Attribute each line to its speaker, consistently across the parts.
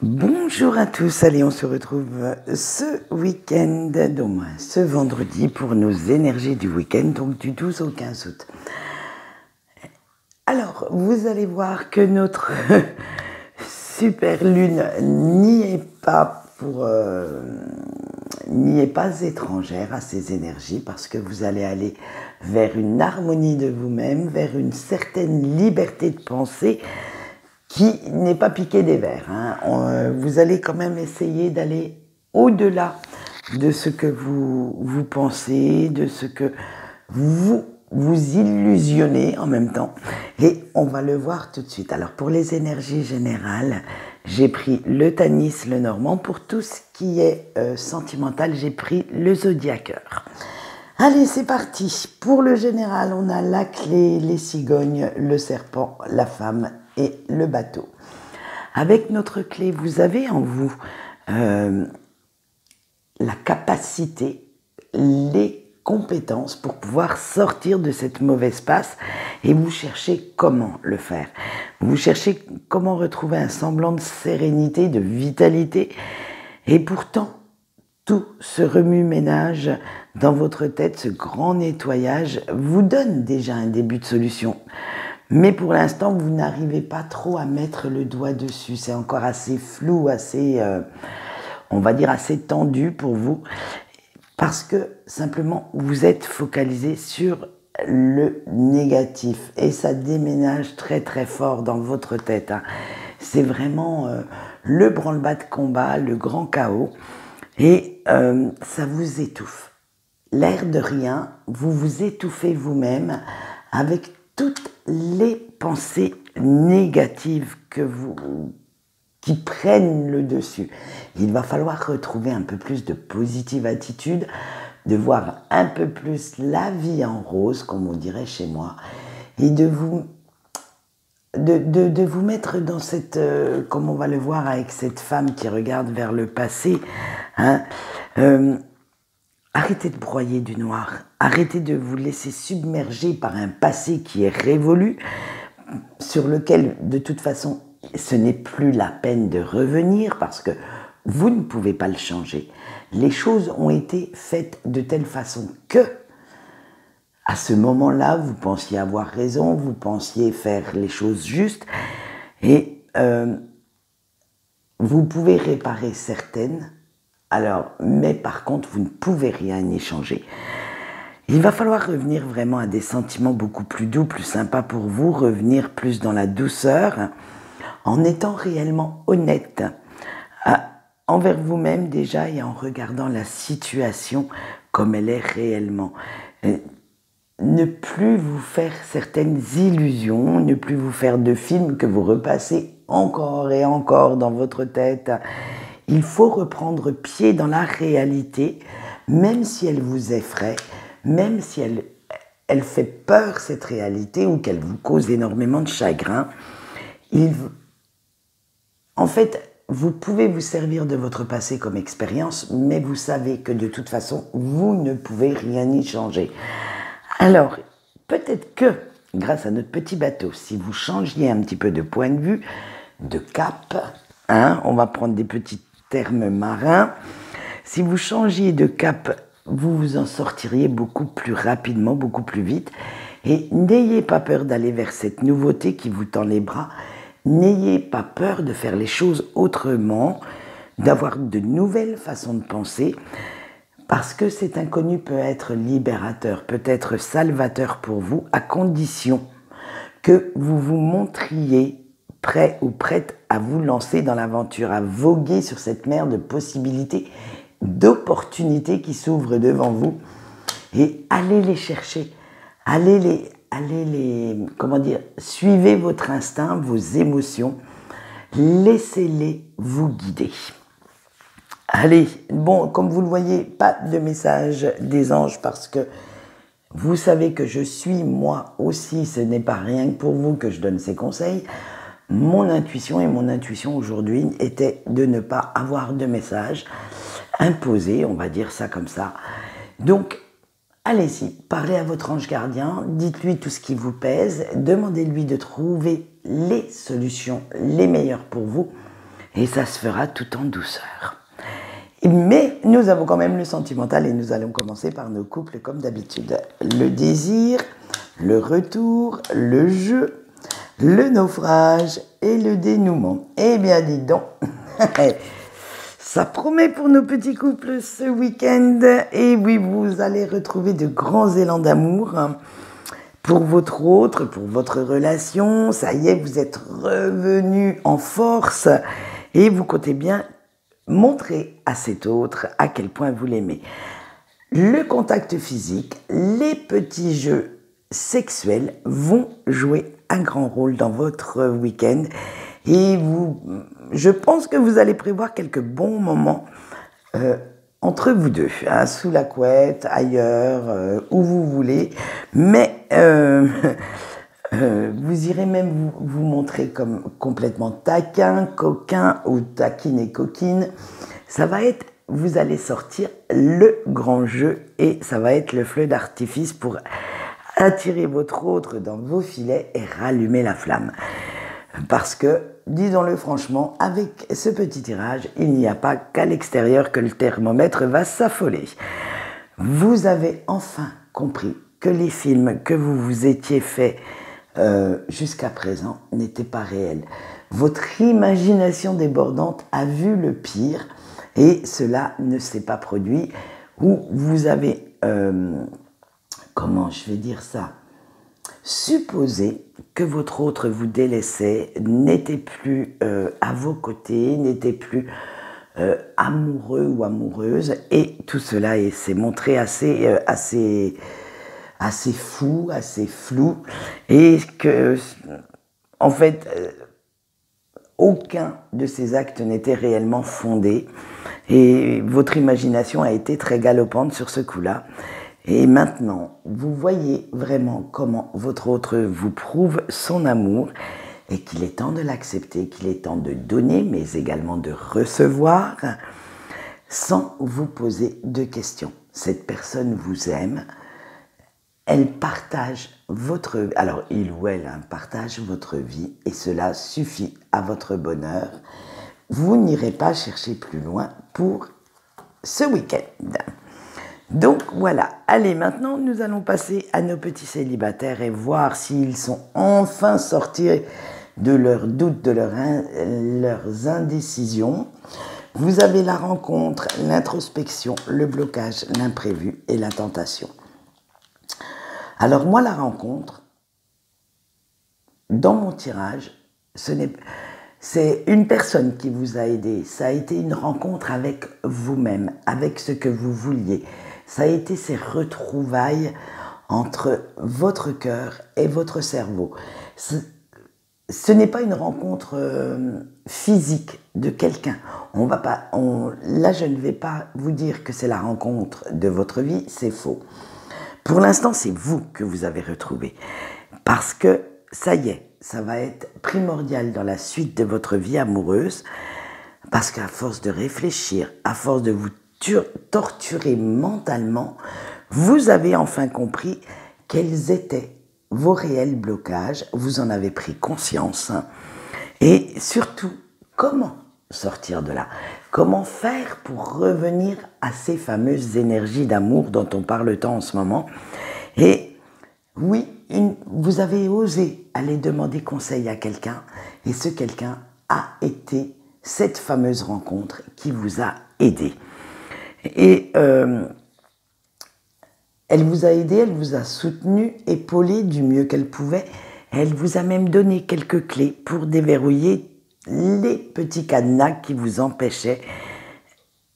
Speaker 1: Bonjour à tous, allez on se retrouve ce week-end, au moins ce vendredi pour nos énergies du week-end, donc du 12 au 15 août. Alors, vous allez voir que notre super lune n'y est pas étrangère à ces énergies parce que vous allez aller vers une harmonie de vous-même, vers une certaine liberté de pensée qui n'est pas piqué des vers. Vous allez quand même essayer d'aller au-delà de ce que vous pensez, de ce que vous illusionnez en même temps. Et on va le voir tout de suite. Alors pour les énergies générales, j'ai pris le Tanis, le Normand. Pour tout ce qui est sentimental, j'ai pris le Zodiaqueur. Allez, c'est parti. Pour le général, on a la clé, les cigognes, le serpent, la femme et le bateau. Avec notre clé, vous avez en vous la capacité, les compétences pour pouvoir sortir de cette mauvaise passe et vous cherchez comment le faire. Vous cherchez comment retrouver un semblant de sérénité, de vitalité et pourtant tout ce remue-ménage dans votre tête, ce grand nettoyage, vous donne déjà un début de solution. Mais pour l'instant, vous n'arrivez pas trop à mettre le doigt dessus. C'est encore assez flou, assez, on va dire, assez tendu pour vous. Parce que simplement, vous êtes focalisé sur le négatif. Et ça déménage très très fort dans votre tête. C'est vraiment le branle-bas de combat, le grand chaos. Et ça vous étouffe. L'air de rien, vous vous étouffez vous-même avec toutes les pensées négatives qui prennent le dessus. Il va falloir retrouver un peu plus de positive attitude, de voir un peu plus la vie en rose, comme on dirait chez moi, et de vous mettre dans cette, comme on va le voir avec cette femme qui regarde vers le passé, arrêtez de broyer du noir, arrêtez de vous laisser submerger par un passé qui est révolu, sur lequel de toute façon ce n'est plus la peine de revenir parce que vous ne pouvez pas le changer. Les choses ont été faites de telle façon que à ce moment-là, vous pensiez avoir raison, vous pensiez faire les choses justes et vous pouvez réparer certaines. Alors, mais par contre, vous ne pouvez rien y changer. Il va falloir revenir vraiment à des sentiments beaucoup plus doux, plus sympas pour vous, revenir plus dans la douceur, en étant réellement honnête envers vous-même déjà et en regardant la situation comme elle est réellement. Ne plus vous faire certaines illusions, ne plus vous faire de films que vous repassez encore et encore dans votre tête. Il faut reprendre pied dans la réalité, même si elle vous effraie, même si elle fait peur, cette réalité, ou qu'elle vous cause énormément de chagrin. En fait, vous pouvez vous servir de votre passé comme expérience, mais vous savez que de toute façon, vous ne pouvez rien y changer. Alors, peut-être que, grâce à notre petit bateau, si vous changiez un petit peu de point de vue, de cap, on va prendre des petits termes marins, si vous changiez de cap, vous vous en sortiriez beaucoup plus rapidement, beaucoup plus vite. Et n'ayez pas peur d'aller vers cette nouveauté qui vous tend les bras. N'ayez pas peur de faire les choses autrement, d'avoir de nouvelles façons de penser, parce que cet inconnu peut être libérateur, peut être salvateur pour vous, à condition que vous vous montriez prêt ou prête à vous lancer dans l'aventure, à voguer sur cette mer de possibilités, d'opportunités qui s'ouvrent devant vous et allez les chercher, suivez votre instinct, vos émotions, laissez-les vous guider. Allez, bon, comme vous le voyez, pas de message des anges parce que vous savez que je suis moi aussi, ce n'est pas rien que pour vous que je donne ces conseils. Mon intuition aujourd'hui était de ne pas avoir de message imposé, on va dire ça comme ça. Donc, allez-y, parlez à votre ange gardien, dites-lui tout ce qui vous pèse, demandez-lui de trouver les solutions les meilleures pour vous. et ça se fera tout en douceur. Mais nous avons quand même le sentimental et nous allons commencer par nos couples comme d'habitude. Le désir, le retour, le jeu, le naufrage et le dénouement. Eh bien, dis donc, ça promet pour nos petits couples ce week-end. Et oui, vous allez retrouver de grands élans d'amour pour votre autre, pour votre relation. Ça y est, vous êtes revenus en force et vous comptez bien montrer à cet autre à quel point vous l'aimez. Le contact physique, les petits jeux sexuels vont jouer un grand rôle dans votre week-end et je pense que vous allez prévoir quelques bons moments entre vous deux, hein, sous la couette, ailleurs, où vous voulez, mais vous irez même vous montrer comme complètement taquin, coquin ou taquine et coquine. Ça va être, vous allez sortir le grand jeu et ça va être le feu d'artifice pour attirer votre autre dans vos filets et rallumer la flamme. Parce que, disons-le franchement, avec ce petit tirage, il n'y a pas qu'à l'extérieur que le thermomètre va s'affoler. Vous avez enfin compris que les films que vous vous étiez fait jusqu'à présent n'étaient pas réels. Votre imagination débordante a vu le pire et cela ne s'est pas produit. Ou vous avez, comment je vais dire ça, supposé que votre autre vous délaissait, n'était plus à vos côtés, n'était plus amoureux ou amoureuse, et tout cela s'est montré assez fou, assez flou, et que, en fait, aucun de ces actes n'était réellement fondé, et votre imagination a été très galopante sur ce coup-là. Et maintenant, vous voyez vraiment comment votre autre vous prouve son amour et qu'il est temps de l'accepter, qu'il est temps de donner, mais également de recevoir, sans vous poser de questions. Cette personne vous aime, elle partage alors il ou elle partage votre vie et cela suffit à votre bonheur. Vous n'irez pas chercher plus loin pour ce week-end. Donc voilà, allez, maintenant nous allons passer à nos petits célibataires et voir s'ils sont enfin sortis de leurs doutes, de leurs indécisions. Vous avez la rencontre, l'introspection, le blocage, l'imprévu et la tentation. Alors moi, la rencontre, dans mon tirage, c'est une personne qui vous a aidé. Ça a été une rencontre avec vous-même, avec ce que vous vouliez. Ça a été ces retrouvailles entre votre cœur et votre cerveau. Ce n'est pas une rencontre physique de quelqu'un. Là, je ne vais pas vous dire que c'est la rencontre de votre vie, c'est faux. Pour l'instant, c'est vous que vous avez retrouvé. Parce que, ça y est, ça va être primordial dans la suite de votre vie amoureuse. Parce qu'à force de réfléchir, à force de vous torturer mentalement, vous avez enfin compris quels étaient vos réels blocages, vous en avez pris conscience, et surtout, comment sortir de là? Comment faire pour revenir à ces fameuses énergies d'amour dont on parle tant en ce moment? Et oui, vous avez osé aller demander conseil à quelqu'un, et ce quelqu'un a été cette fameuse rencontre qui vous a aidé. Et elle vous a aidé, elle vous a soutenu, épaulé du mieux qu'elle pouvait. Elle vous a même donné quelques clés pour déverrouiller les petits cadenas qui vous empêchaient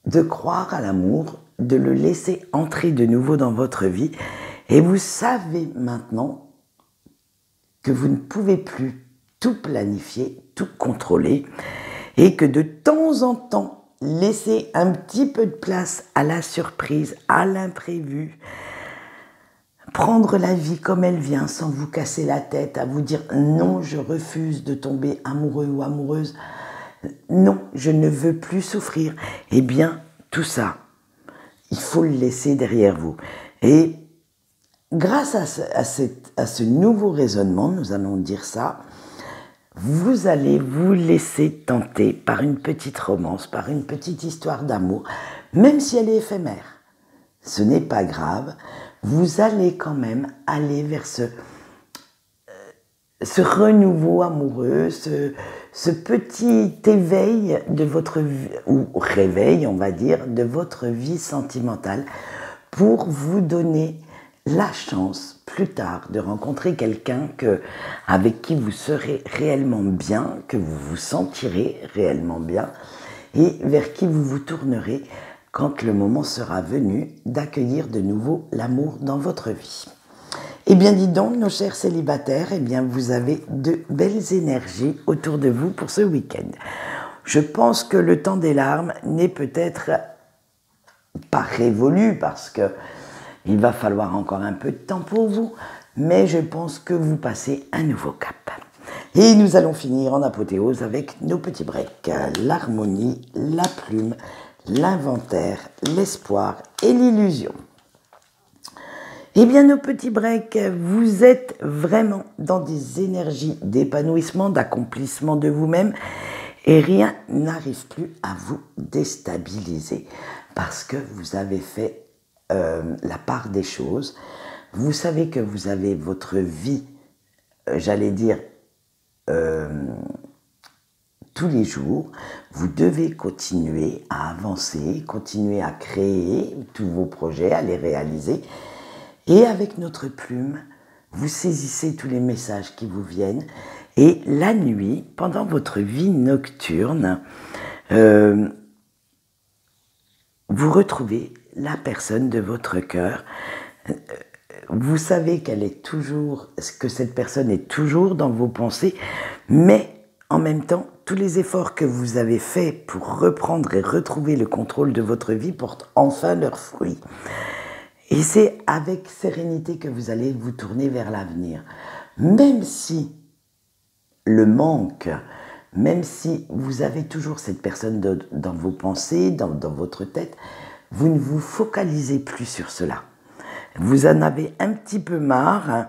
Speaker 1: de croire à l'amour, de le laisser entrer de nouveau dans votre vie. Et vous savez maintenant que vous ne pouvez plus tout planifier, tout contrôler, et que de temps en temps, laissez un petit peu de place à la surprise, à l'imprévu. Prendre la vie comme elle vient, sans vous casser la tête, à vous dire « Non, je refuse de tomber amoureux ou amoureuse. Non, je ne veux plus souffrir. » Eh bien, tout ça, il faut le laisser derrière vous. Et grâce à ce nouveau raisonnement, nous allons dire ça, vous allez vous laisser tenter par une petite romance, par une petite histoire d'amour, même si elle est éphémère. Ce n'est pas grave, vous allez quand même aller vers ce renouveau amoureux, ce petit éveil de votre vie, ou réveil, on va dire, de votre vie sentimentale pour vous donner la chance plus tard de rencontrer quelqu'un avec qui vous serez réellement bien, que vous vous sentirez réellement bien et vers qui vous vous tournerez quand le moment sera venu d'accueillir de nouveau l'amour dans votre vie. Eh bien, dis donc, nos chers célibataires, eh bien, vous avez de belles énergies autour de vous pour ce week-end. Je pense que le temps des larmes n'est peut-être pas révolu parce que il va falloir encore un peu de temps pour vous, mais je pense que vous passez un nouveau cap. Et nous allons finir en apothéose avec nos petits breaks. L'harmonie, la plume, l'inventaire, l'espoir et l'illusion. Eh bien, nos petits breaks, vous êtes vraiment dans des énergies d'épanouissement, d'accomplissement de vous-même et rien n'arrive plus à vous déstabiliser parce que vous avez fait la part des choses. Vous savez que vous avez votre vie, j'allais dire, tous les jours. Vous devez continuer à avancer, continuer à créer tous vos projets, à les réaliser. Et avec notre plume, vous saisissez tous les messages qui vous viennent. Et la nuit, pendant votre vie nocturne, vous retrouvez la personne de votre cœur. Vous savez que cette personne est toujours dans vos pensées, mais en même temps, tous les efforts que vous avez faits pour reprendre et retrouver le contrôle de votre vie portent enfin leurs fruits. Et c'est avec sérénité que vous allez vous tourner vers l'avenir. Même si le manque, même si vous avez toujours cette personne dans vos pensées, dans votre tête, vous ne vous focalisez plus sur cela. Vous en avez un petit peu marre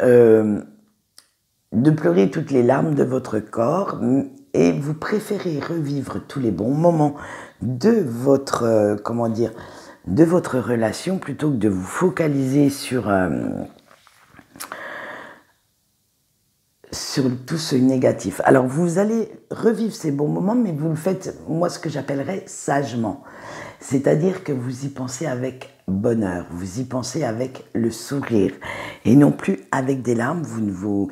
Speaker 1: de pleurer toutes les larmes de votre corps et vous préférez revivre tous les bons moments de votre, de votre relation plutôt que de vous focaliser sur tout ce négatif. Alors vous allez revivre ces bons moments, mais vous le faites, moi, ce que j'appellerais sagement. C'est-à-dire que vous y pensez avec bonheur, vous y pensez avec le sourire, et non plus avec des larmes. Vous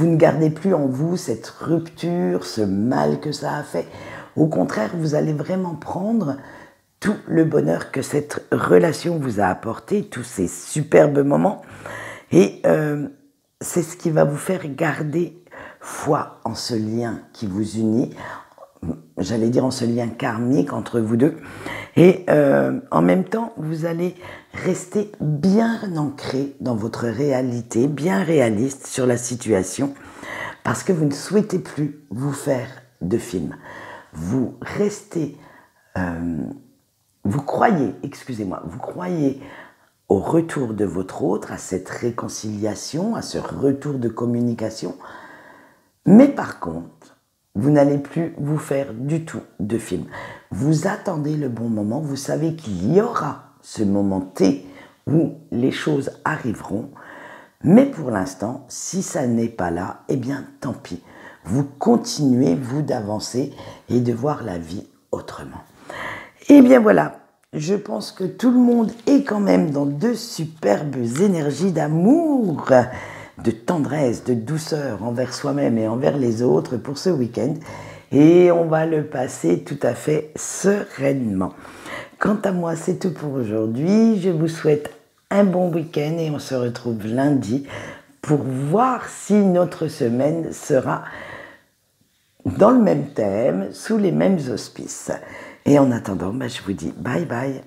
Speaker 1: ne gardez plus en vous cette rupture, ce mal que ça a fait. Au contraire, vous allez vraiment prendre tout le bonheur que cette relation vous a apporté, tous ces superbes moments, et c'est ce qui va vous faire garder foi en ce lien qui vous unit, j'allais dire en ce lien karmique entre vous deux, et en même temps, vous allez rester bien ancré dans votre réalité, bien réaliste sur la situation, parce que vous ne souhaitez plus vous faire de film. Vous restez, vous croyez au retour de votre autre, à cette réconciliation, à ce retour de communication, mais par contre, vous n'allez plus vous faire du tout de film. Vous attendez le bon moment, vous savez qu'il y aura ce moment T où les choses arriveront, mais pour l'instant, si ça n'est pas là, eh bien tant pis. Vous continuez, vous, d'avancer et de voir la vie autrement. Eh bien voilà, je pense que tout le monde est quand même dans de superbes énergies d'amour, de tendresse, de douceur envers soi-même et envers les autres pour ce week-end. Et on va le passer tout à fait sereinement. Quant à moi, c'est tout pour aujourd'hui. Je vous souhaite un bon week-end et on se retrouve lundi pour voir si notre semaine sera dans le même thème, sous les mêmes auspices. Et en attendant, je vous dis bye bye.